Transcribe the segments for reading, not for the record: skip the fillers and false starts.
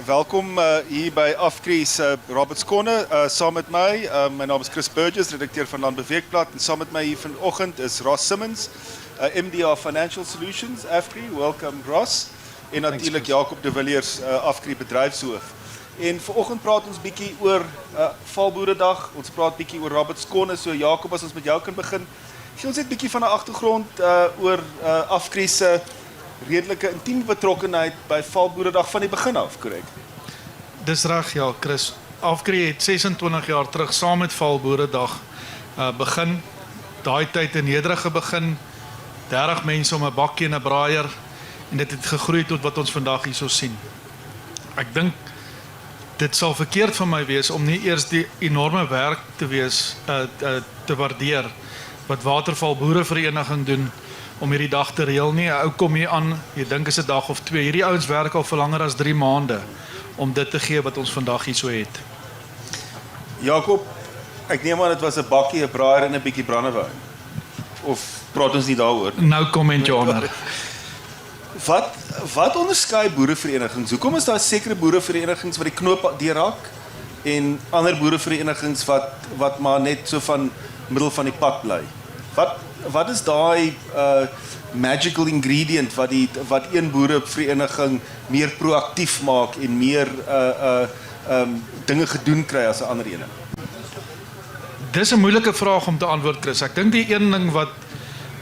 Welkom hier by AFGRI se Roberts Corner, saam met my. My naam is Burgess, redakteur van Landbouweekblad, en saam met my hier vanoggend is Ross Simmonds, MD of Financial Solutions, AFGRI. Welcome Ross. En natuurlik Jacob de Villiers, AFGRI bedryfshoof. En vanoggend praat ons bietjie oor Val Boeredag. Ons praat bietjie oor Roberts Corner. So Jacob, as ons met jou kan begin, gee ons net bietjie van 'n agtergrond oor AFGRI se redelike intieme betrokkenheid by Val Boeredag van die begin af, korrek? Dis reg, ja, Chris. AFGRI het 26 jaar terug saam met Val Boeredag begin. Daai tyd 'n nederige begin, 30 mense om 'n bakkie en 'n braaier, en dit het gegroei tot wat ons vandag hierso sien. Ek dink dit sal verkeerd van my wees om nie eers die enorme werk te waardeer wat Waterval Boerevereniging doen om hierdie dag te reël nie. 'n Ou kom hier aan, jy dink is 'n dag of 2. Hierdie ouens werk al vir langer as 3 maande om dit te gee wat ons vandag hier so het. Jacob, ek neem aan dit was 'n bakkie, 'n braaier en 'n bietjie brandewyn. Of praat ons nie daaroor? Nou kom en Joner. Wat onderskei boereverenigings? Hoekom is daar sekere boereverenigings wat die knoop deurhak en ander boereverenigings wat maar net so van middel van die pad bly? Wat is daai magical ingredient wat een boerevereniging meer proaktief maak en meer dinge gedoen kry as 'n ander ene? Dis 'n moeilike vraag om te antwoord, Chris. Ek dink die een ding wat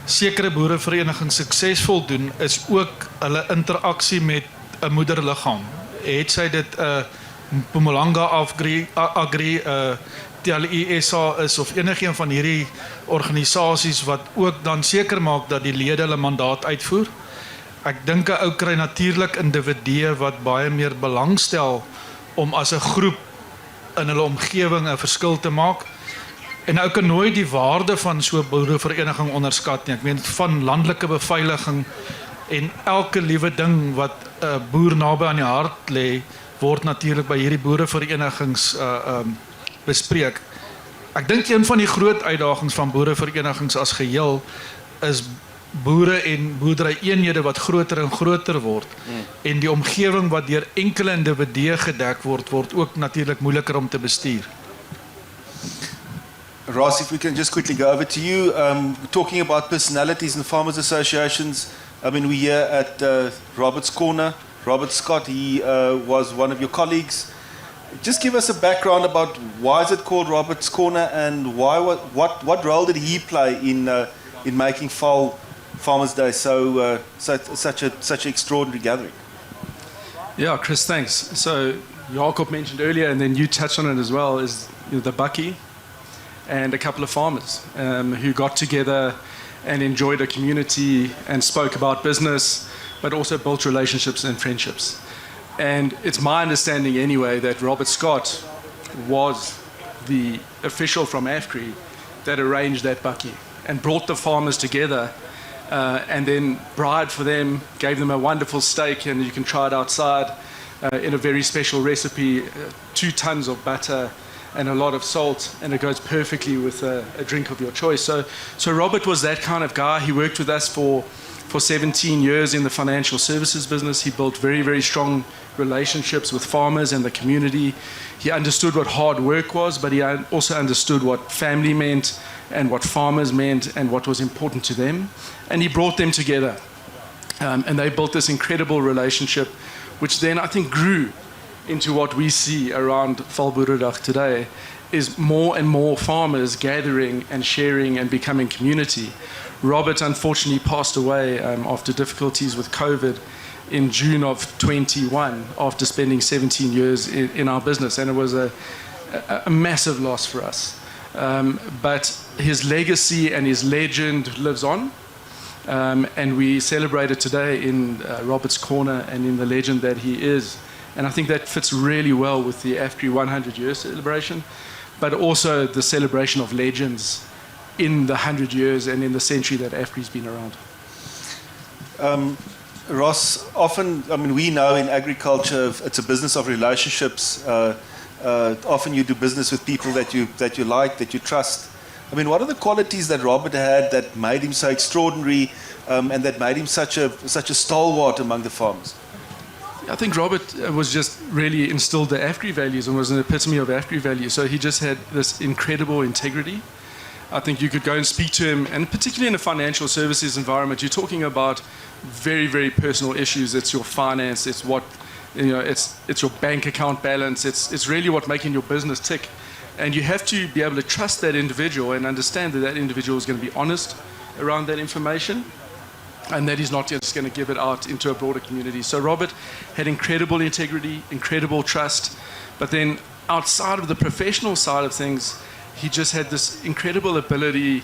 sekere boereverenigings suksesvol doen is ook hulle interaksie met 'n moederliggaam. Het sy dit 'n Mpumalanga AFGRI TLISA is of enigeen van hierdie organisasies wat ook dan seker maak dat die lede hulle mandaat uitvoer. Ek dink 'n ou kry natuurlik individue wat baie meer belangstel om as 'n groep in hulle omgewing 'n verskil te maak. En ou kan nooit die waarde van so 'n boerevereniging onderskat nie. Ek meen van landelike beveiliging en elke liewe ding wat 'n boer naby aan die hart lê, word natuurlik by hierdie boereverenigings bespreek. Ek dink een van die groot uitdagings van boereverenigings as geheel is boere en boerderyeenhede wat groter en groter word. En die omgewing wat deur enkele individue gedek word ook natuurlik moeiliker om te bestuur. Ross, if we can just quickly go over to you, talking about personalities and farmers associations. I mean, we're here at Roberts Corner. Robert Scott, he was one of your colleagues. Just give us a background about why is it called Roberts Corner and what role did he play in making Val Farmers Day such an extraordinary gathering? Yeah, Chris, thanks. So Jacob mentioned earlier, and then you touched on it as well, is the bakkie and a couple of farmers who got together and enjoyed a community and spoke about business, but also built relationships and friendships. And it's my understanding anyway that Robert Scott was the official from AFGRI that arranged that bakkie and brought the farmers together and then bribed for them, gave them a wonderful steak, and you can try it outside in a very special recipe, 2 tons of butter and a lot of salt, and it goes perfectly with a drink of your choice. So Robert was that kind of guy. He worked with us for 17 years in the financial services business. He built very, very strong relationships with farmers and the community. He understood what hard work was, but he also understood what family meant and what farmers meant and what was important to them. And he brought them together. And they built this incredible relationship, which then I think grew into what we see around Val Boeredag today, is more and more farmers gathering and sharing and becoming community. Robert unfortunately passed away after difficulties with COVID in June of 21 after spending 17 years in our business, and it was a massive loss for us. But his legacy and his legend lives on, and we celebrate it today in Robert's Corner and in the legend that he is. And I think that fits really well with the AFGRI 100-year celebration, but also the celebration of legends in the 100 years and in the century that AFGRI's been around. Ross, often, I mean, we know in agriculture it's a business of relationships. Often you do business with people that you like, that you trust. I mean, what are the qualities that Robert had that made him so extraordinary and that made him such a stalwart among the farmers? I think Robert was just really instilled the AFGRI values and was an epitome of AFGRI values. So he just had this incredible integrity. I think you could go and speak to him, and particularly in a financial services environment, you're talking about very, very personal issues. It's your finance, it's what, it's your bank account balance, it's really what making your business tick. And you have to be able to trust that individual and understand that that individual is going to be honest around that information, and that he's not just going to give it out into a broader community. So Robert had incredible integrity, incredible trust, but then outside of the professional side of things, he just had this incredible ability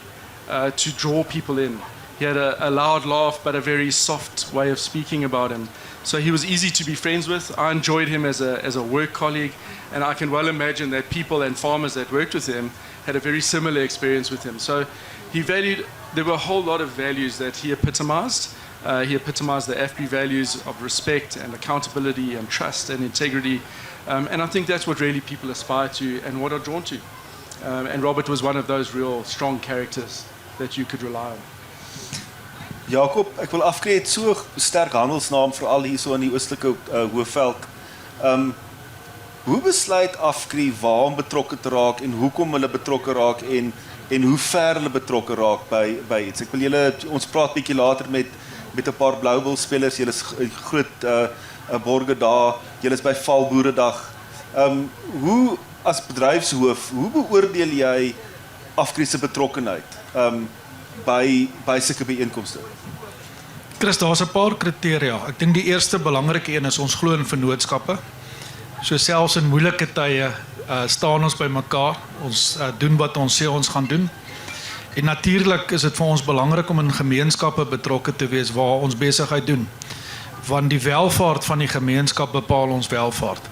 to draw people in. He had a loud laugh, but a very soft way of speaking about him. So he was easy to be friends with. I enjoyed him as a work colleague, and I can well imagine that people and farmers that worked with him had a very similar experience with him. So there were a whole lot of values that he epitomized. He epitomized the AFGRI values of respect and accountability and trust and integrity. And I think that's what really people aspire to and what are drawn to. And Robert was one of those real strong characters that you could rely on. Jacob, ek wil AFGRI het so sterk handelsnaam veral hier so in die oostelike Hoofveld. Hoe besluit AFGRI waar om betrokke te raak en hoekom hulle betrokke raak en hoe ver hulle betrokke raak by iets? Ek wil ons praat bietjie later met 'n paar Blauwil spelers. Julle is groot Boeredag, julle is by Val Boeredag. Hoe as bedryfshoof, hoe beoordeel jy AFGRI se betrokkenheid by sulke byeenkomste? Chris, daar's 'n paar kriteria. Ek dink die eerste belangrike een is ons glo in vennootskappe. So selfs in moeilike tye staan ons by mekaar. Ons doen wat ons sê ons gaan doen. En natuurlik is dit vir ons belangrik om in gemeenskappe betrokke te wees waar ons besigheid doen. Want die welvaart van die gemeenskap bepaal ons welvaart.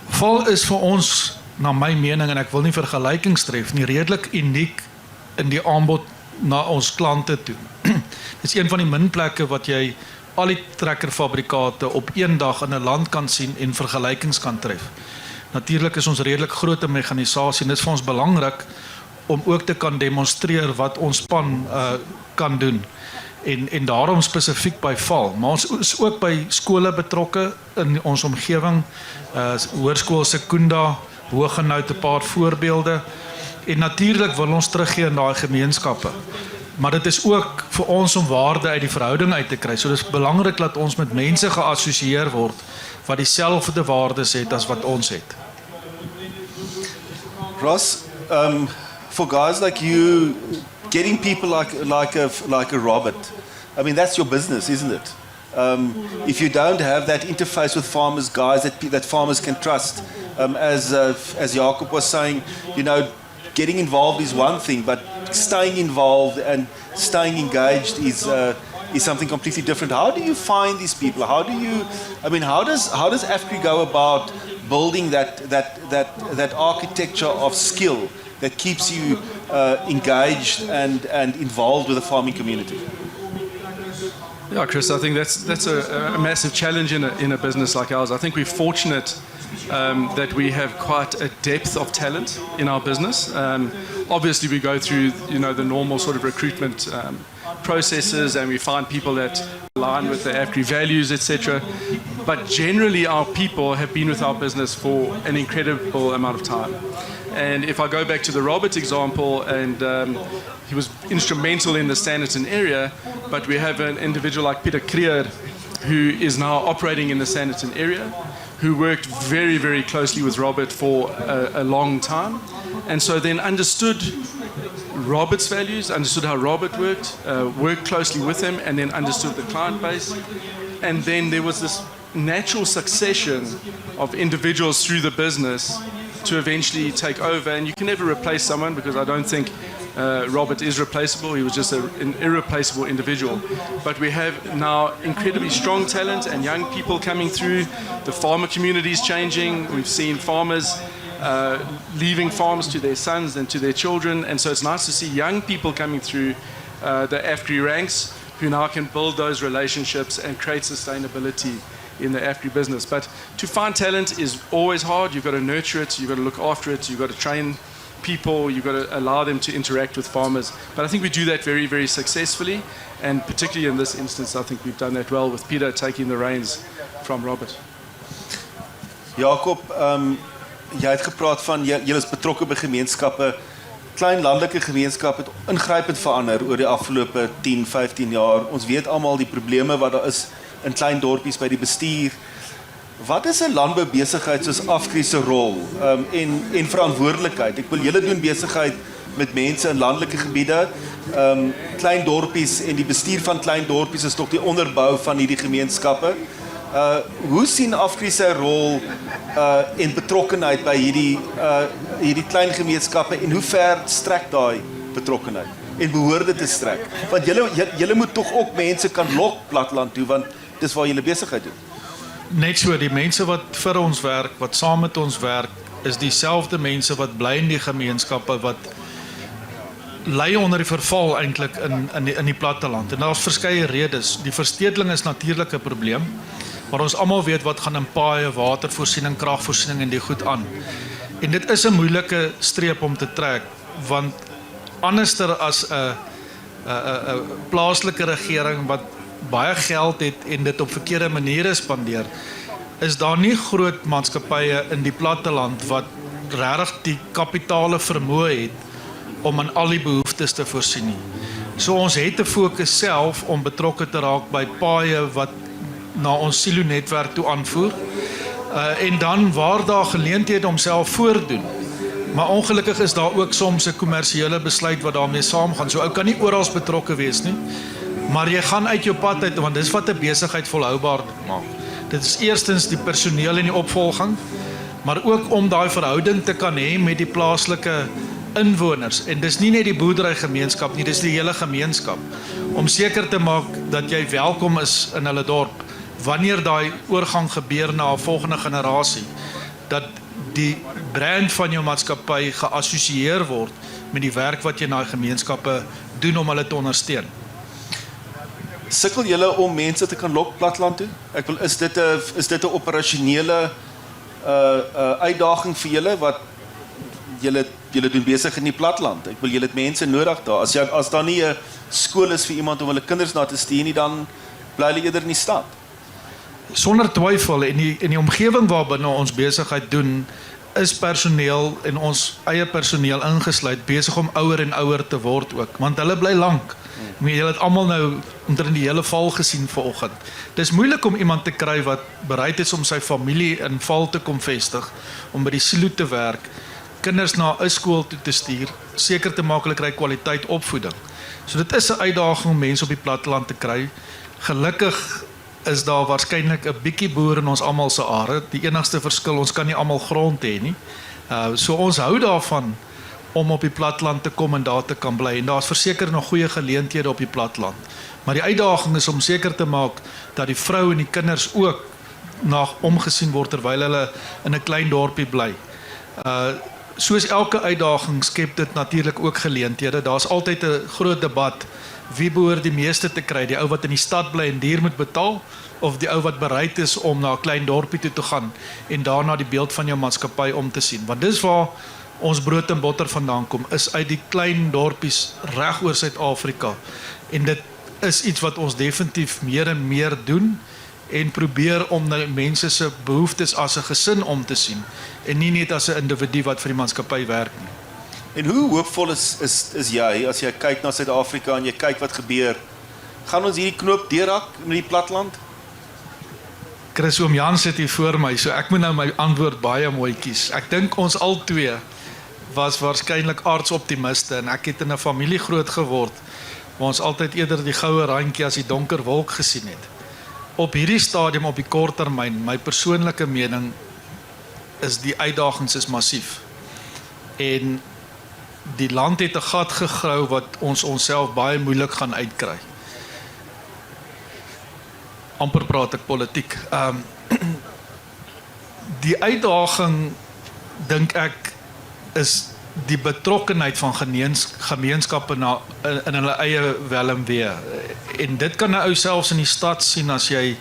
Val is vir ons, na my mening, en ek wil nie vergelykings tref nie, redelik uniek in die aanbod na ons klante toe. Dit is een van die min plekke wat jy al die trekkerfabrikate op een dag in 'n land kan sien en vergelykings kan tref. Natuurlik is ons redelik groot in mekanisasie en dit is vir ons belangrik om ook te kan demonstreer wat ons span kan doen. En daarom spesifiek by Val. Maar ons is ook by skole betrokke in ons omgewing, Hoërskool Sekunda, Hoogenout, 'n paar voorbeelde. En natuurlik wil ons teruggee in daai gemeenskappe. Maar dit is ook vir ons om waarde uit die verhouding uit te kry. So dit is belangrik dat ons met mense geassosieer word wat dieselfde waardes het as wat ons het. Ross, for guys like you, getting people like a Robert, I mean, that's your business, isn't it? If you don't have that interface with farmers, guys that farmers can trust, as Jacob was saying, getting involved is one thing, but staying involved and staying engaged is something completely different. How do you find these people? How does AFGRI go about building that architecture of skill that keeps you engaged and involved with the farming community? Yeah, Chris, I think that's a massive challenge in a business like ours. I think we're fortunate that we have quite a depth of talent in our business. Obviously, we go through the normal sort of recruitment processes, and we find people that align with the AFGRI values, etc. But generally, our people have been with our business for an incredible amount of time. And if I go back to the Robert example, and he was instrumental in the Standerton area, but we have an individual like Peter Creer, who is now operating in the Standerton area, who worked very, very closely with Robert for a long time, and so then understood Robert's values, understood how Robert worked closely with him, and then understood the client base. And then there was this natural succession of individuals through the business to eventually take over. And you can never replace someone, because I don't think Robert is replaceable. He was just an irreplaceable individual. But we have now incredibly strong talent and young people coming through. The farmer community is changing. We've seen farmers leaving farms to their sons and to their children. And so it's nice to see young people coming through the AFGRI ranks who now can build those relationships and create sustainability in the AFGRI business. But to find talent is always hard. You've got to nurture it, you've got to look after it, you've got to train people, you've got to allow them to interact with farmers. But I think we do that very, very successfully, and particularly in this instance, I think we've done that well with Peter taking the reins from Robert. Jakob, jy het gepraat van julle is betrokke by gemeenskappe. Klein landelike gemeenskap het ingrypend verander oor die afgelope 10, 15 jaar. Ons weet almal die probleme wat daar is in klein dorpies by die bestuur. Wat is 'n landboubesigheid soos AFGRI se rol en verantwoordelikheid? Ek wil julle doen besigheid met mense in landelike gebiede, klein dorpies en die bestuur van klein dorpies is tog die onderbou van hierdie gemeenskappe. Hoe sien AFGRI sy rol en betrokkenheid by hierdie klein gemeenskappe en hoe ver strek daai betrokkenheid en behoort dit te strek? Want julle moet tog ook mense kan lok platteland toe, want dis waar julle besigheid doen. Net so, die mense wat vir ons werk, wat saam met ons werk, is dieselfde mense wat bly in die gemeenskappe, wat ly onder die verval eintlik in die platteland. En daar's verskeie redes. Die verstedeling is natuurlik 'n probleem, maar ons almal weet wat gaan in paaie, watervoorsiening, kragvoorsiening en die goed aan. En dit is 'n moeilike streep om te trek, want anderster as 'n plaaslike regering wat baie geld het en dit op verkeerde maniere spandeer, is daar nie groot maatskappye in die platteland wat regtig die kapitale vermoë het om aan al die behoeftes te voorsien nie. So ons het te fokus self om betrokke te raak by paaie wat na ons silo-netwerk toe aanvoer, en dan waar daar geleenthede om self voordoen. Maar ongelukkig is daar ook soms 'n kommersiële besluit wat daarmee saamgaan. So ou kan nie oral betrokke wees nie, maar jy gaan uit jou pad uit, want dis wat 'n besigheid volhoubaar maak. Dit is eerstens die personeel en die opvolging, maar ook om daai verhouding te kan hê met die plaaslike inwoners. En dis nie net die boerderygemeenskap nie, dis die hele gemeenskap. Om seker te maak dat jy welkom is in hulle dorp, wanneer daai oorgang gebeur na 'n volgende generasie, dat die brand van jou maatskappy geassosieer word met die werk wat jy in daai gemeenskappe doen om hulle te ondersteun. Sukkel julle om mense te kan lok platteland toe? Ek wil, is dit 'n operasionele uitdaging vir julle wat julle doen besig in die platteland? Ek wil julle het mense nodig daar. As daar nie 'n skool is vir iemand om hulle kinders na te stuur nie, dan bly hulle eerder in die stad. Sonder twyfel, in die omgewing waarbinne ons besigheid doen, is personeel en ons eie personeel ingesluit besig om ouer en ouer te word ook, want hulle bly lank. Julle het almal nou onder die hele val gesien vanoggend. Dis moeilik om iemand te kry wat bereid is om sy familie in val te kom vestig, om by die silo te werk, kinders na 'n skool toe te stuur, seker te maak hulle kry kwaliteit opvoeding. So dit is 'n uitdaging om mense op die platteland te kry. Gelukkig is daar waarskynlik 'n bietjie boer in ons almal se are. Die enigste verskil, ons kan nie almal grond hê nie. So ons hou daarvan om op die platteland te kom en daar te kan bly. En daar's verseker nog goeie geleenthede op die platteland. Maar die uitdaging is om seker te maak dat die vrou en die kinders ook na omgesien word terwyl hulle in 'n klein dorpie bly. Soos elke uitdaging skep dit natuurlik ook geleenthede. Daar's altyd 'n groot debat. Wie behoort die meeste te kry? Die ou wat in die stad bly en duur moet betaal, of die ou wat bereid is om na 'n klein dorpie toe te gaan en daarna die beeld van jou maatskappy om te sien? Want dis waar ons brood en botter vandaan kom, is uit die klein dorpies reg oor Suid-Afrika. En dit is iets wat ons definitief meer en meer doen en probeer om na mense se behoeftes as 'n gesin om te sien en nie net as 'n individu wat vir die maatskappy werk nie. En hoe hoopvol is jy as jy kyk na Suid-Afrika en jy kyk wat gebeur? Gaan ons hierdie knoop deurhak met die platteland? Chris, oom Jan sit hier voor my, so ek moet nou my antwoord baie mooi kies. Ek dink ons al twee was waarskynlik aardsoptimiste en ek het in 'n familie groot geword waar ons altyd eerder die goue randjie as die donker wolk gesien het. Op hierdie stadium, op die kort termyn, my persoonlike mening is die uitdagings is massief. En die land het 'n gat gegrou wat ons onsself baie moeilik gaan uitkry. Amper praat ek politiek. Die uitdaging, dink ek, is die betrokkenheid van gemeenskappe in hulle eie wel en wee. En dit kan 'n ou selfs in die stad sien as jy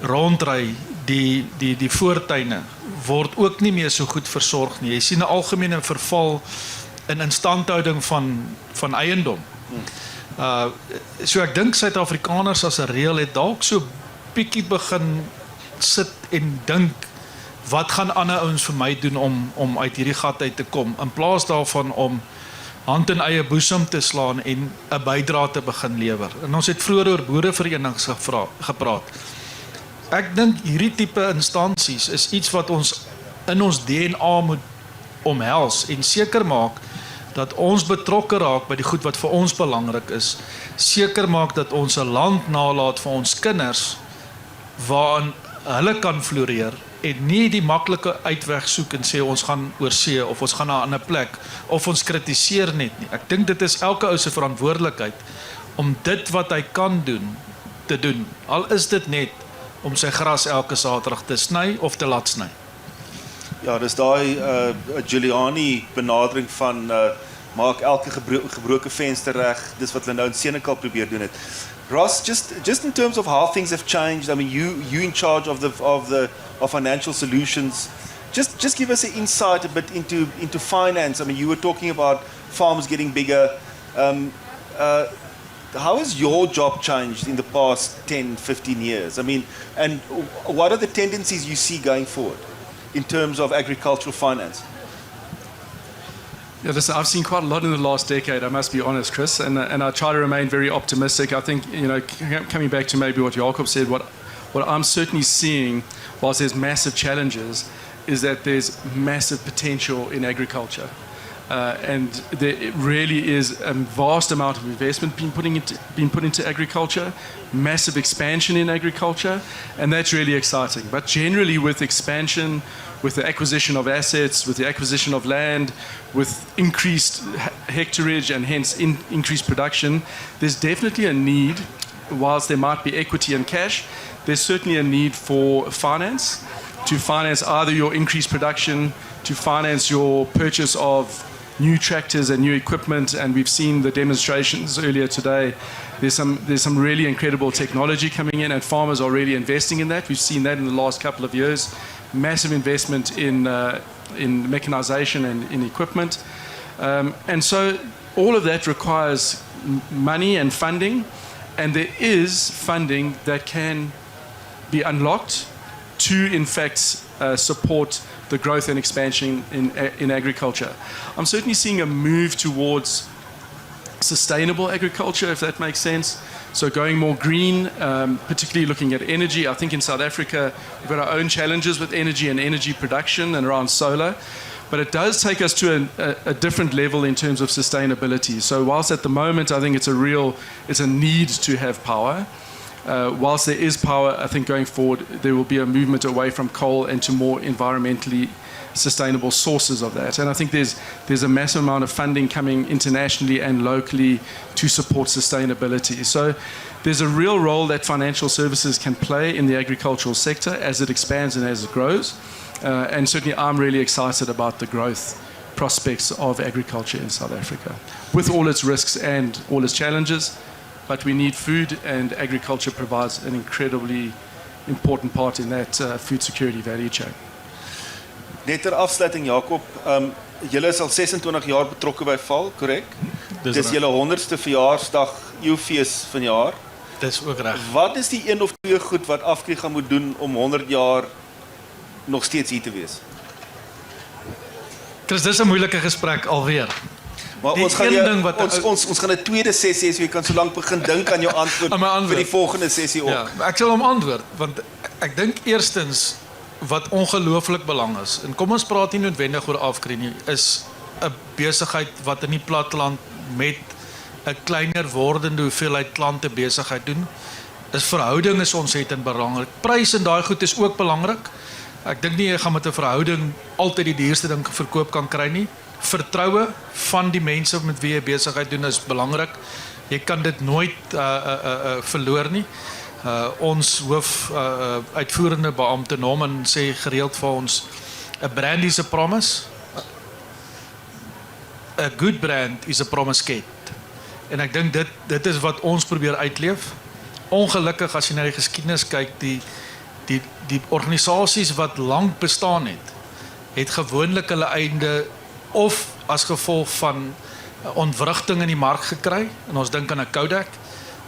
rondry, die voortuine word ook nie meer so goed versorg nie. Jy sien 'n algemene verval in instandhouding van eiendom. So ek dink Suid-Afrikaners as 'n reël het dalk so bietjie begin sit en dink wat gaan ander ouens vir my doen om uit hierdie gat uit te kom, in plaas daarvan om hand in eie boesem te slaan en 'n bydrae te begin lewer. En ons het vroeër oor boereverenigings gepraat. Ek dink hierdie tipe instansies is iets wat ons in ons DNA moet omhels en seker maak dat ons betrokke raak by die goed wat vir ons belangrik is. Seker maak dat ons 'n land nalat vir ons kinders waarin hulle kan floreer en nie die maklike uitweg soek en sê ons gaan oor see of ons gaan na 'n ander plek of ons kritiseer net nie. Ek dink dit is elke ou se verantwoordelikheid om dit wat hy kan doen, te doen. Al is dit net om sy gras elke Saterdag te sny of te laat sny. Ja, dis daai Giuliani benadering van maak elke gebroke venster reg. Dis wat hulle nou in Senekal probeer doen het. Ross, just in terms of how things have changed, I mean, you in charge of financial solutions. Just give us an insight a bit into finance. I mean, you were talking about farms getting bigger. How has your job changed in the past 10, 15 years? I mean, and what are the tendencies you see going forward in terms of agricultural finance? Yeah, listen, I've seen quite a lot in the last decade, I must be honest, Chris, and I try to remain very optimistic. I think, coming back to maybe what Jacob said, what I'm certainly seeing, whilst there's massive challenges, is that there's massive potential in agriculture. And there really is a vast amount of investment being put into agriculture, massive expansion in agriculture, and that's really exciting. But generally with expansion, with the acquisition of assets, with the acquisition of land, with increased hectarage and hence increased production, there's definitely a need, whilst there might be equity and cash, there's certainly a need for finance, to finance either your increased production, to finance your purchase of new tractors and new equipment, and we've seen the demonstrations earlier today. There's some really incredible technology coming in, and farmers are really investing in that. We've seen that in the last couple of years. Massive investment in mechanization and in equipment. And so all of that requires money and funding, and there is funding that can be unlocked to, in fact, support the growth and expansion in agriculture. I'm certainly seeing a move towards sustainable agriculture, if that makes sense. So going more green, particularly looking at energy. I think in South Africa, we've got our own challenges with energy and energy production and around solar. But it does take us to a different level in terms of sustainability. So whilst at the moment, I think it's a need to have power. Whilst there is power, I think going forward, there will be a movement away from coal and to more environmentally sustainable sources of that. And I think there's a massive amount of funding coming internationally and locally to support sustainability. So there's a real role that financial services can play in the agricultural sector as it expands and as it grows. And certainly I'm really excited about the growth prospects of agriculture in South Africa, with all its risks and all its challenges. But we need food, and agriculture provides an incredibly important part in that food security value chain. Net ter afsluiting, Jacob, julle is al 26 jaar betrokke by Val, korrek? Dis julle 100ste verjaarsdag, eeufees vanjaar. Dis ook reg. Wat is die een of twee goed wat AFGRI gaan moet doen om 100 jaar nog steeds hier te wees? Chris, dis 'n moeilike gesprek alweer. Maar ons gaan 'n tweede sessie hê, so jy kan so lank begin dink aan jou antwoord vir die volgende sessie ook. Ja, ek sal hom antwoord, want ek dink eerstens wat ongelooflik belang is, en kom ons praat nie noodwendig oor AFGRI nie, is 'n besigheid wat in die platteland met 'n kleiner wordende hoeveelheid klante besigheid doen. Is verhouding is ontsettend belangrik. Prys en daai goed is ook belangrik. Ek dink nie jy gaan met 'n verhouding altyd die duurste ding verkoop kan kry nie. Vertroue van die mense met wie jy besigheid doen is belangrik. Jy kan dit nooit verloor nie. Ons hoof uitvoerende beampte Norman sê gereeld vir ons, a brand is a promise. A good brand is a promise kept. En ek dink dit is wat ons probeer uitleef. Ongelukkig as jy na die geskiedenis kyk, die organisasies wat lank bestaan het gewoonlik hulle einde of as gevolg van ontwrigting in die mark gekry, en ons dink aan 'n Kodak,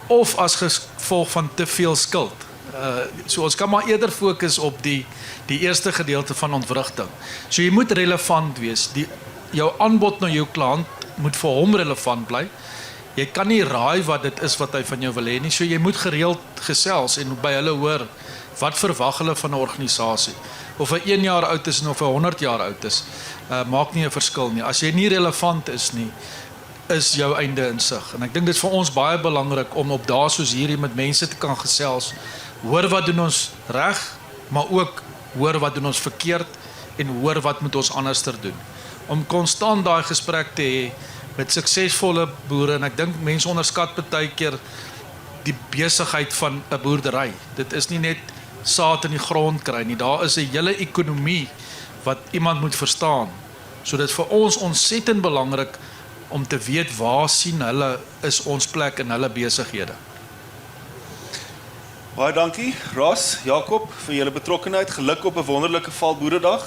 of as gevolg van te veel skuld. So ons kan maar eerder fokus op die eerste gedeelte van ontwrigting. So jy moet relevant wees. Jou aanbod na jou klant moet vir hom relevant bly. Jy kan nie raai wat dit is wat hy van jou wil hê nie. So jy moet gereeld gesels en by hulle hoor wat verwag hulle van 'n organisasie. Of hy 1 jaar oud is en of hy 100 jaar oud is, maak nie 'n verskil nie. As jy nie relevant is nie, is jou einde in sig. En ek dink dit is vir ons baie belangrik om op dae soos hierdie met mense te kan gesels, hoor wat doen ons reg, maar ook hoor wat doen ons verkeerd en hoor wat moet ons anderster doen. Om konstant daai gesprek te hê met suksesvolle boere, en ek dink mense onderskat baie keer die besigheid van 'n boerdery. Dit is nie net saad in die grond kry nie, daar is 'n hele ekonomie wat iemand moet verstaan. So dit is vir ons ontsettend belangrik om te weet waar sien hulle is ons plek in hulle besighede. Baie dankie, Ras, Jakob, vir julle betrokkenheid. Geluk op 'n wonderlike Val Boeredag.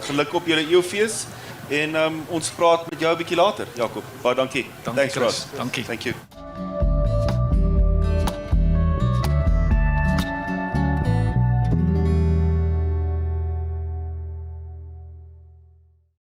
Geluk op julle eeufees. En ons praat met jou 'n bietjie later, Jakob. Baie dankie. Dankie, Thanks, Chris. Ras. Dankie. Thank you.